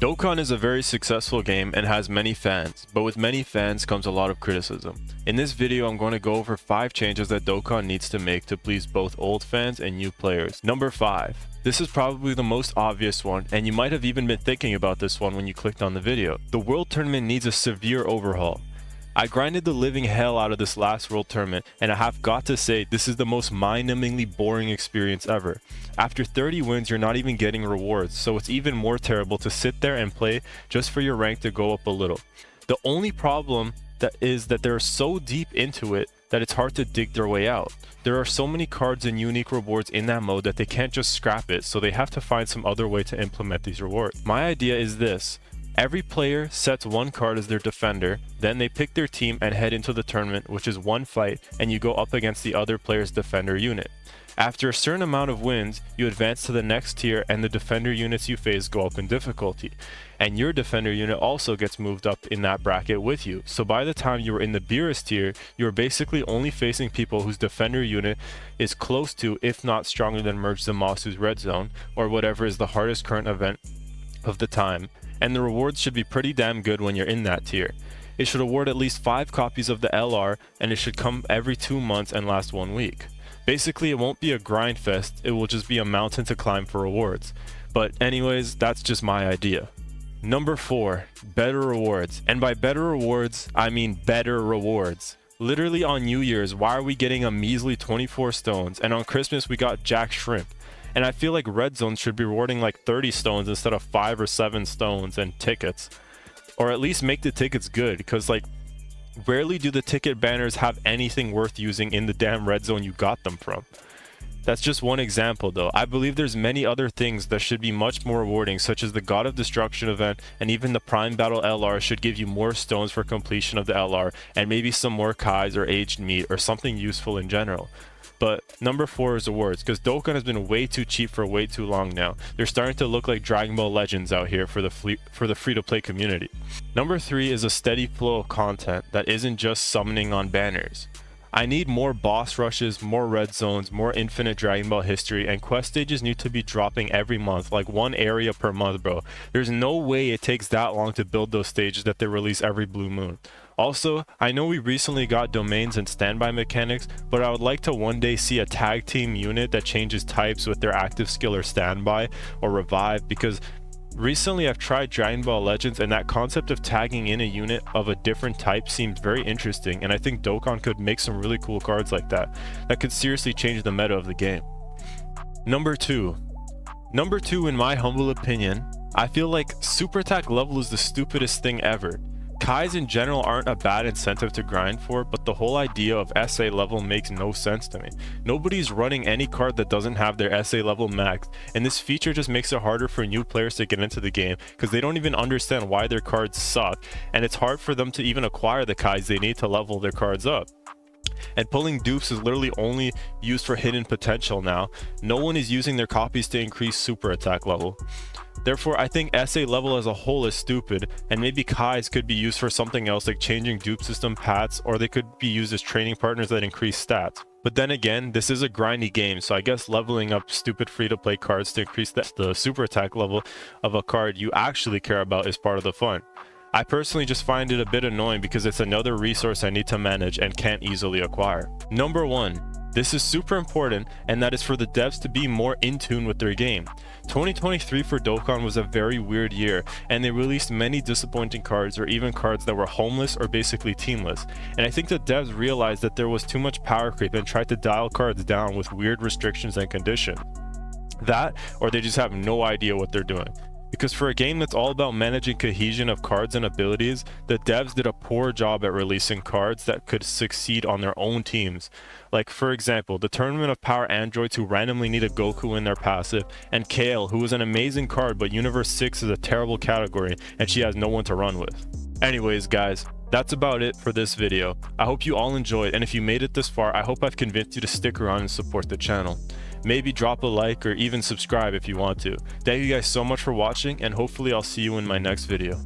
Dokkan is a very successful game and has many fans, but with many fans comes a lot of criticism. In this video, I'm going to go over 5 changes that Dokkan needs to make to please both old fans and new players. Number 5. This is probably the most obvious one, and you might have even been thinking about this one when you clicked on the video. The World Tournament needs a severe overhaul. I grinded the living hell out of this last World Tournament, and I have got to say this is the most mind-numbingly boring experience ever. After 30 wins, you're not even getting rewards, so it's even more terrible to sit there and play just for your rank to go up a little. The only problem is that they're so deep into it that it's hard to dig their way out. There are so many cards and unique rewards in that mode that they can't just scrap it, so they have to find some other way to implement these rewards. My idea is this. Every player sets one card as their defender, then they pick their team and head into the tournament, which is one fight, and you go up against the other player's defender unit. After a certain amount of wins, you advance to the next tier and the defender units you face go up in difficulty. And your defender unit also gets moved up in that bracket with you. So by the time you are in the Beerus tier, you are basically only facing people whose defender unit is close to, if not stronger than Merge Zamasu's Red Zone, or whatever is the hardest current event of the time. And the rewards should be pretty damn good when you're in that tier. It should award at least 5 copies of the LR, and it should come every 2 months and last 1 week. Basically, it won't be a grind fest, it will just be a mountain to climb for rewards. But anyways, that's just my idea. Number 4, better rewards. And by better rewards, I mean better rewards. Literally on New Year's, why are we getting a measly 24 stones, and on Christmas we got Jack Shrimp? And I feel like Red Zones should be rewarding like 30 stones instead of 5 or 7 stones and tickets. Or at least make the tickets good, because like rarely do the ticket banners have anything worth using in the damn Red Zone you got them from. That's just one example though. I believe there's many other things that should be much more rewarding, such as the God of Destruction event, and even the Prime Battle LR should give you more stones for completion of the LR, and maybe some more Kais or aged meat or something useful in general. But number 4 is awards, because Dokkan has been way too cheap for way too long now. They're starting to look like Dragonball Legends out here for the free-to-play community. Number 3 is a steady flow of content that isn't just summoning on banners. I need more boss rushes, more red zones, more infinite Dragon Ball history, and quest stages need to be dropping every month, like 1 area per month, bro. There's no way it takes that long to build those stages that they release every blue moon. Also, I know we recently got domains and standby mechanics, but I would like to one day see a tag team unit that changes types with their active skill or standby or revive, because recently I've tried Dragon Ball Legends and that concept of tagging in a unit of a different type seems very interesting, and I think Dokkan could make some really cool cards like that could seriously change the meta of the game. Number 2, in my humble opinion, I feel like super attack level is the stupidest thing ever. Kais in general aren't a bad incentive to grind for, but the whole idea of SA level makes no sense to me. Nobody's running any card that doesn't have their SA level maxed, and this feature just makes it harder for new players to get into the game because they don't even understand why their cards suck, and it's hard for them to even acquire the Kais they need to level their cards up. And pulling dupes is literally only used for hidden potential now. No one is using their copies to increase super attack level. Therefore, I think SA level as a whole is stupid, and maybe Kais could be used for something else like changing dupe system paths, or they could be used as training partners that increase stats. But then again, this is a grindy game, so I guess leveling up stupid free-to-play cards to increase the super attack level of a card you actually care about is part of the fun. I personally just find it a bit annoying because it's another resource I need to manage and can't easily acquire. Number 1. This is super important, and that is for the devs to be more in tune with their game. 2023 for Dokkan was a very weird year, and they released many disappointing cards, or even cards that were homeless or basically teamless. And I think the devs realized that there was too much power creep and tried to dial cards down with weird restrictions and conditions. That, or they just have no idea what they're doing. Because for a game that's all about managing cohesion of cards and abilities, the devs did a poor job at releasing cards that could succeed on their own teams. Like for example, the Tournament of Power androids who randomly need a Goku in their passive, and Kale, who is an amazing card but Universe 6 is a terrible category and she has no one to run with. Anyways guys, that's about it for this video. I hope you all enjoyed, and if you made it this far, I hope I've convinced you to stick around and support the channel. Maybe drop a like or even subscribe if you want to. Thank you guys so much for watching, and hopefully I'll see you in my next video.